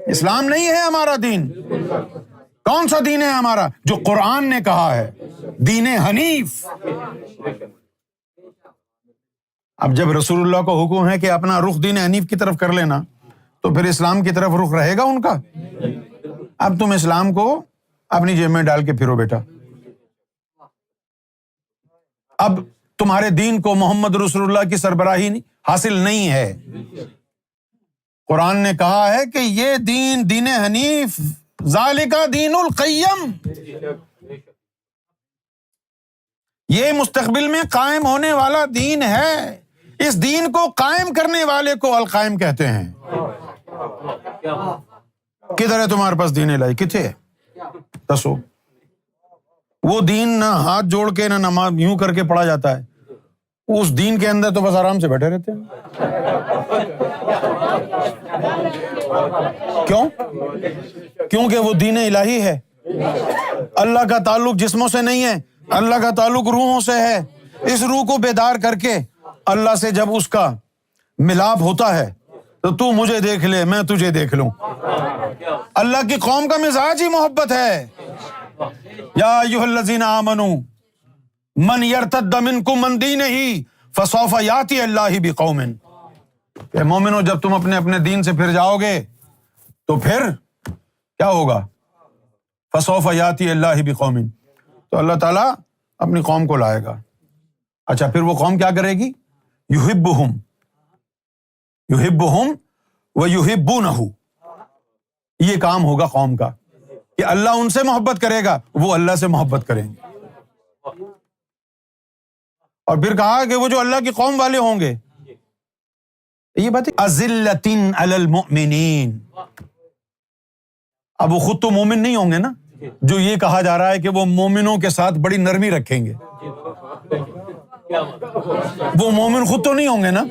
اسلام نہیں ہے ہمارا دین۔ کون سا دین ہے ہمارا؟ جو قرآن نے کہا ہے، دین حنیف۔ اب جب رسول اللہ کو حکم ہے کہ اپنا رخ دین حنیف کی طرف کر لینا، تو پھر اسلام کی طرف رخ رہے گا ان کا؟ اب تم اسلام کو اپنی جیب میں ڈال کے پھرو بیٹا۔ اب تمہارے دین کو محمد رسول اللہ کی سربراہی حاصل نہیں ہے۔ قرآن نے کہا ہے کہ یہ دین حنیف، ذالک دین القیم، یہ مستقبل میں قائم ہونے والا دین ہے۔ اس دین کو قائم کرنے والے کو القائم کہتے ہیں۔ کدھر ہے تمہارے پاس دین الہی؟ کتنے ہے؟ دسو۔ وہ دین نہ ہاتھ جوڑ کے نہ نماز یوں کر کے پڑھا جاتا ہے، اس دین کے اندر تو بس آرام سے بیٹھے رہتے ہیں۔ کیوں؟ کیونکہ وہ دین الہی ہے۔ اللہ کا تعلق جسموں سے نہیں ہے، اللہ کا تعلق روحوں سے ہے۔ اس روح کو بیدار کر کے اللہ سے جب اس کا ملاپ ہوتا ہے تو مجھے دیکھ لے، میں تجھے دیکھ لوں۔ اللہ کی قوم کا مزاج ہی محبت ہے۔ یا ایھا الذین آمنوا من یرتد منکم عن دینہ فسوف یاتی اللہ بقوم۔ اے مومنو، جب تم اپنے دین سے پھر جاؤ گے تو پھر کیا ہوگا؟ فسوف یاتی اللہ بقوم، تو اللہ تعالیٰ اپنی قوم کو لائے گا۔ اچھا، پھر وہ قوم کیا کرے گی؟ یحبہم ویحبونہ۔ یہ کام ہوگا قوم کا کہ اللہ ان سے محبت کرے گا، وہ اللہ سے محبت کریں گے۔ اور پھر کہا کہ وہ جو اللہ کی قوم والے ہوں گے، یہ بات ہے، اذلۃ علی المؤمنین۔ اب وہ خود تو مومن نہیں ہوں گے نا، جو یہ کہا جا رہا ہے کہ وہ مومنوں کے ساتھ بڑی نرمی رکھیں گے، وہ مومن خود تو نہیں ہوں گے نا۔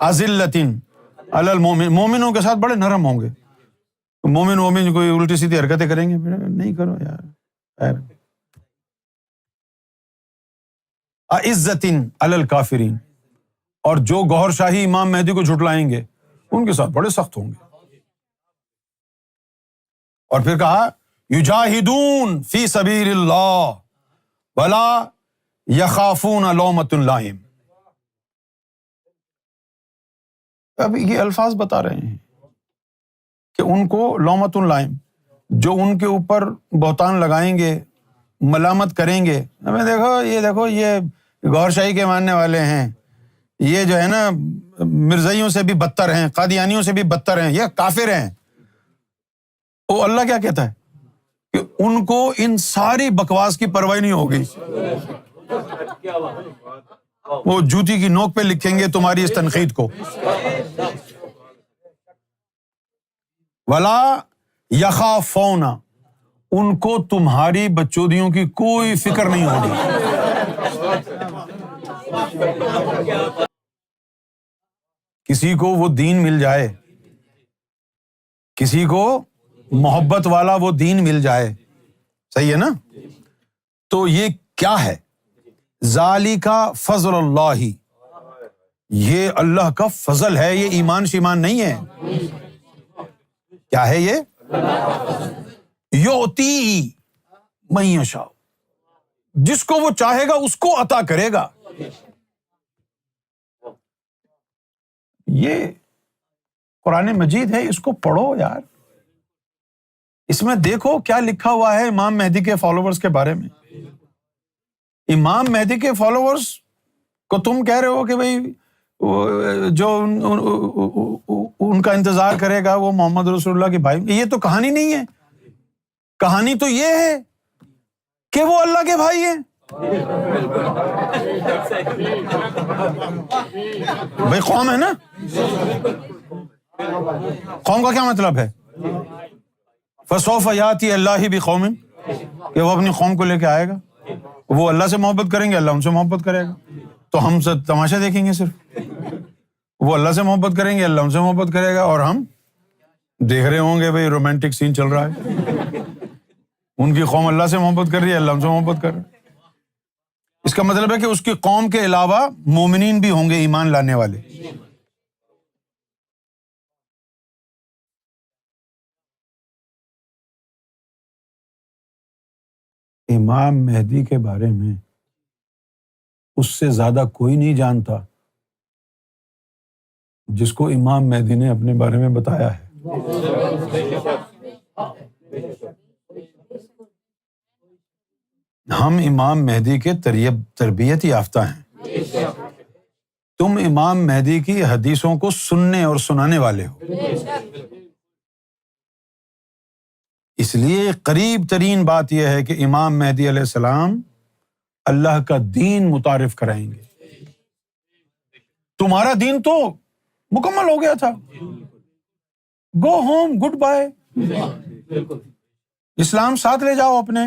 اذلۃ علی المؤمنین، مومنوں کے ساتھ بڑے نرم ہوں گے۔ مومن کوئی الٹی سیدھی حرکتیں کریں گے، نہیں کرو یار، خیر۔ اعزۃ علی الکافرین، اور جو گوھر شاہی امام مہدی کو جھٹلائیں گے ان کے ساتھ بڑے سخت ہوں گے۔ اور پھر کہا یجاہدون فی سبیل اللہ ولا یخافون لومۃ لائم۔ اب یہ الفاظ بتا رہے ہیں کہ ان کو لومۃ لائم، جو ان کے اوپر بہتان لگائیں گے، ملامت کریں گے، ہمیں دیکھو یہ گوھر شاہی کے ماننے والے ہیں، یہ جو ہے نا مرزائیوں سے بھی بدتر ہیں، قادیانیوں سے بھی بدتر ہیں، یہ کافر ہیں۔ وہ اللہ کیا کہتا ہے کہ ان کو ان ساری بکواس کی پرواہ نہیں ہوگی، وہ جوتی کی نوک پہ لکھیں گے تمہاری اس تنقید کو۔ ولا یخافون، ان کو تمہاری بچودیوں کی کوئی فکر نہیں ہوگی۔ کسی کو وہ دین مل جائے، کسی کو محبت والا وہ دین مل جائے، صحیح ہے نا، تو یہ کیا ہے؟ ذالک فضل اللہ، یہ اللہ کا فضل ہے، یہ ایمان شیمان نہیں ہے۔ کیا ہے یہ؟ یؤتی من یشاء، جس کو وہ چاہے گا اس کو عطا کرے گا۔ یہ قرآن مجید ہے، اس کو پڑھو یار، اس میں دیکھو کیا لکھا ہوا ہے امام مہدی کے فالوورز کے بارے میں۔ امام مہدی کے فالوورز کو تم کہہ رہے ہو کہ بھئی جو ان کا انتظار کرے گا وہ محمد رسول اللہ کے بھائی، یہ تو کہانی نہیں ہے۔ کہانی تو یہ ہے کہ وہ اللہ کے بھائی ہیں۔ بھائی قوم ہے نا، قوم کا کیا مطلب ہے؟ فسوف یاتی اللہ بقوم، کہ وہ اپنی قوم کو لے کے آئے گا، وہ اللہ سے محبت کریں گے، اللہ ان سے محبت کرے گا، تو ہم سب تماشا دیکھیں گے صرف۔ وہ اللہ سے محبت کریں گے، اللہ ان سے محبت کرے گا، اور ہم دیکھ رہے ہوں گے بھائی رومانٹک سین چل رہا ہے، ان کی قوم اللہ سے محبت کر رہی ہے، اللہ ان سے محبت کر رہا ہے۔ اس کا مطلب ہے کہ اس کی قوم کے علاوہ مومنین بھی ہوں گے، ایمان لانے والے۔ امام مہدی کے بارے میں اس سے زیادہ کوئی نہیں جانتا جس کو امام مہدی نے اپنے بارے میں بتایا ہے۔ ہم امام مہدی کے تربیت یافتہ ہیں، تم امام مہدی کی حدیثوں کو سننے اور سنانے والے ہو۔ اس لیے قریب ترین بات یہ ہے کہ امام مہدی علیہ السلام اللہ کا دین متعارف کرائیں گے۔ تمہارا دین تو مکمل ہو گیا تھا، گو ہوم، گڈ بائے، اسلام ساتھ لے جاؤ اپنے۔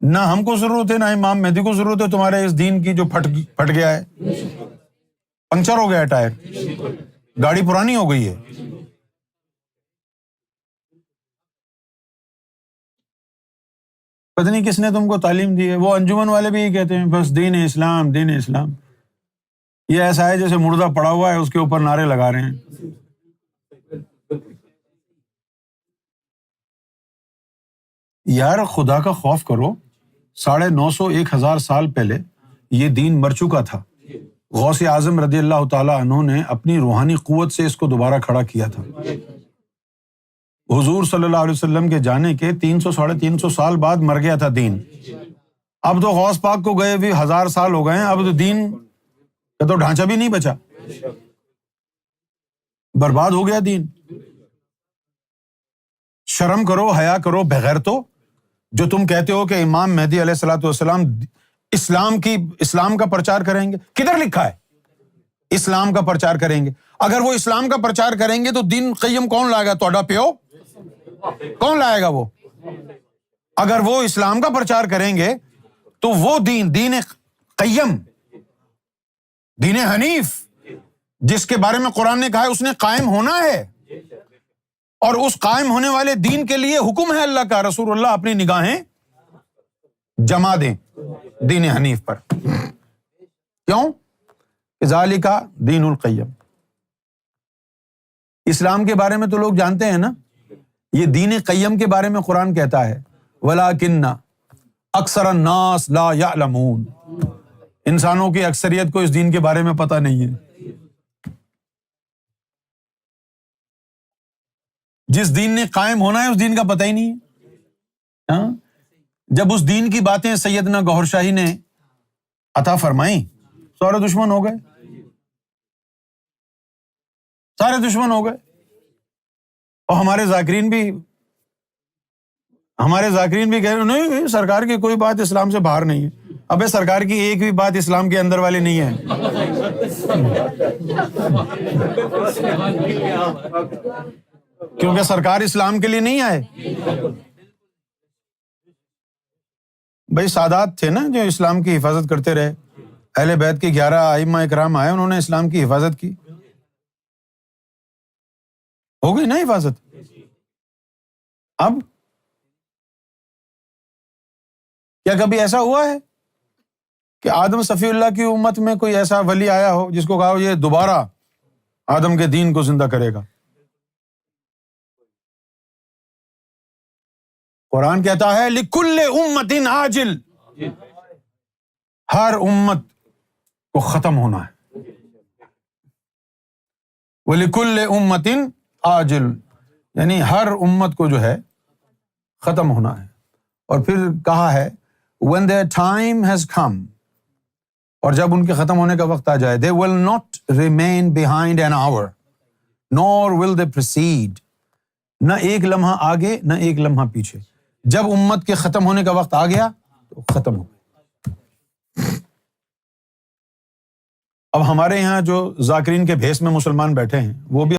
نہ ہم کو ضرورت ہے، نہ امام مہدی کو ضرورت ہے تمہارے اس دین کی جو پھٹ گیا ہے، پنکچر ہو گیا ہے ٹائر، گاڑی پرانی ہو گئی ہے۔ پتہ نہیں کس نے تم کو تعلیم دی ہے۔ وہ انجمن والے بھی یہ کہتے ہیں بس دین اسلام، دین اسلام۔ یہ ایسا ہے جیسے مردہ پڑا ہوا ہے، اس کے اوپر نعرے لگا رہے ہیں۔ یار خدا کا خوف کرو، 950 1000 سال پہلے یہ دین مر چکا تھا۔ غوث اعظم رضی اللہ تعالیٰ عنہ نے اپنی روحانی قوت سے اس کو دوبارہ کھڑا کیا تھا۔ حضور صلی اللہ علیہ وسلم کے جانے کے 300 ساڑھے 300 سال بعد مر گیا تھا دین۔ اب تو غوث پاک کو گئے بھی 1000 سال ہو گئے ہیں، اب تو دین کا تو ڈھانچہ بھی نہیں بچا، برباد ہو گیا دین۔ شرم کرو، حیا کرو بغیرتو، جو تم کہتے ہو کہ امام مہدی علیہ الصلوۃ والسلام اسلام کا پرچار کریں گے۔ کدھر لکھا ہے اسلام کا پرچار کریں گے؟ اگر وہ اسلام کا پرچار کریں گے تو دین قیم کون لائے گا؟ توڑا پیو کون لائے گا؟ وہ اگر وہ اسلام کا پرچار کریں گے تو وہ دین قیم، دین حنیف جس کے بارے میں قرآن نے کہا ہے اس نے قائم ہونا ہے، اور اس قائم ہونے والے دین کے لیے حکم ہے اللہ کا، رسول اللہ اپنی نگاہیں جما دیں دین حنیف پر۔ کیوں؟ ذالک دین القیم۔ اسلام کے بارے میں تو لوگ جانتے ہیں نا، یہ دین قیم کے بارے میں قرآن کہتا ہے وَلَٰكِنَّ أَكْثَرَ النَّاسِ لَا يَعْلَمُونَ، انسانوں کی اکثریت کو اس دین کے بارے میں پتہ نہیں ہے۔ جس دین نے قائم ہونا ہے اس دین کا پتہ ہی نہیں ہے۔ ہاں، جب اس دین کی باتیں سیدنا گوہر شاہی نے عطا فرمائیں، سارے دشمن ہو گئے، سارے دشمن ہو گئے۔ اور ہمارے ذاکرین بھی کہہ رہے نہیں سرکار کی کوئی بات اسلام سے باہر نہیں ہے۔ ابے سرکار کی ایک بھی بات اسلام کے اندر والی نہیں ہے۔ کیونکہ سرکار اسلام کے لیے نہیں آئے۔ بھائی سادات تھے نا جو اسلام کی حفاظت کرتے رہے، اہل بیت کے 11 ائمہ اکرام آئے، انہوں نے اسلام کی حفاظت کی، ہو گئی نا حفاظت۔ اب کیا کبھی ایسا ہوا ہے کہ آدم صفی اللہ کی امت میں کوئی ایسا ولی آیا ہو جس کو کہا ہو یہ دوبارہ آدم کے دین کو زندہ کرے گا؟ قرآن کہتا ہے لِكُلِّ أُمَّةٍ عاجل، ہر امت کو ختم ہونا ہے۔ وَلِكُلِّ أُمَّةٍ عاجل، یعنی ہر امت کو جو ہے ختم ہونا ہے۔ اور پھر کہا ہے when their time has come، اور جب ان کے ختم ہونے کا وقت آ جائے they will not remain behind an hour nor will they proceed، نہ ایک لمحہ آگے نہ ایک لمحہ پیچھے۔ جب امت کے ختم ہونے کا وقت آ گیا تو ختم ہو گیا۔ اب ہمارے یہاں جو ذاکرین کے بھیس میں مسلمان بیٹھے ہیں وہ بھی